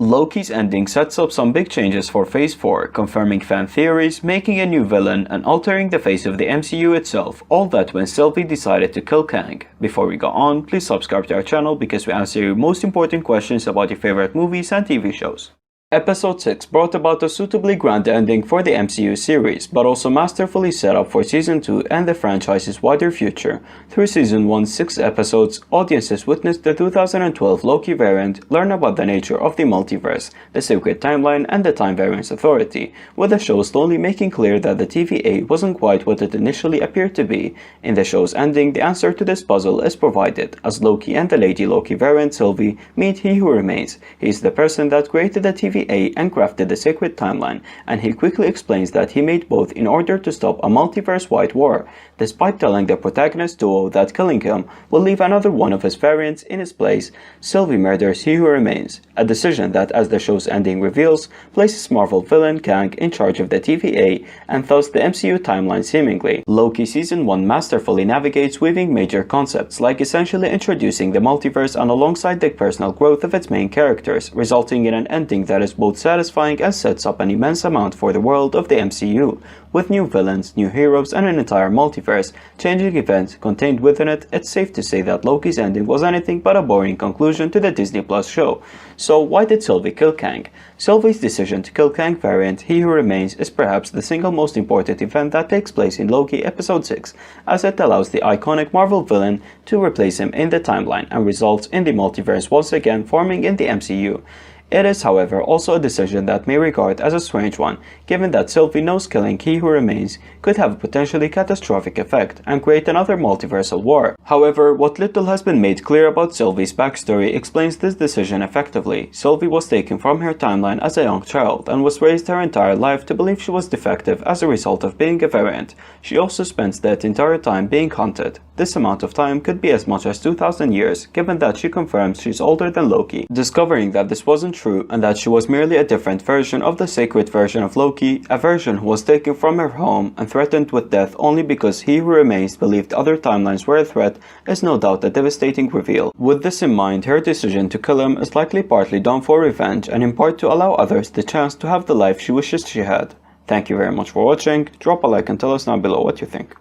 Loki's ending sets up some big changes for Phase 4, confirming fan theories, making a new villain, and altering the face of the MCU itself, all that when Sylvie decided to kill Kang. Before we go on, please subscribe to our channel because we answer your most important questions about your favorite movies and TV shows. Episode 6 brought about a suitably grand ending for the MCU series, but also masterfully set up for Season 2 and the franchise's wider future. Through Season 1's 6 episodes, audiences witnessed the 2012 Loki variant, learn about the nature of the multiverse, the sacred timeline, and the Time Variance Authority, with the show slowly making clear that the TVA wasn't quite what it initially appeared to be. In the show's ending, the answer to this puzzle is provided, as Loki and the Lady Loki variant Sylvie meet He Who Remains. He is the person that created the TVA and crafted the sacred timeline, and he quickly explains that he made both in order to stop a multiverse-wide war, despite telling the protagonist duo that killing him will leave another one of his variants in his place. Sylvie murders He Who Remains, a decision that, as the show's ending reveals, places Marvel villain Kang in charge of the TVA and thus the MCU timeline seemingly. Loki Season 1 masterfully navigates weaving major concepts like essentially introducing the multiverse and alongside the personal growth of its main characters, resulting in an ending that is both satisfying and sets up an immense amount for the world of the MCU. With new villains, new heroes, and an entire multiverse changing events contained within it, it's safe to say that Loki's ending was anything but a boring conclusion to the Disney Plus show. So why did Sylvie kill Kang? Sylvie's decision to kill Kang variant He Who Remains is perhaps the single most important event that takes place in Loki Episode 6, as it allows the iconic Marvel villain to replace him in the timeline and results in the multiverse once again forming in the MCU. It is, however, also a decision that may regard as a strange one, given that Sylvie knows killing He Who Remains could have a potentially catastrophic effect and create another multiversal war. However, what little has been made clear about Sylvie's backstory explains this decision effectively. Sylvie was taken from her timeline as a young child and was raised her entire life to believe she was defective as a result of being a variant. She also spends that entire time being hunted. This amount of time could be as much as 2,000 years, given that she confirms she's older than Loki. Discovering that this wasn't true and that she was merely a different version of the sacred version of Loki, a version who was taken from her home and threatened with death only because He Who Remains believed other timelines were a threat, is no doubt a devastating reveal. With this in mind, her decision to kill him is likely partly done for revenge and in part to allow others the chance to have the life she wishes she had. Thank you very much for watching. Drop a like and tell us down below what you think.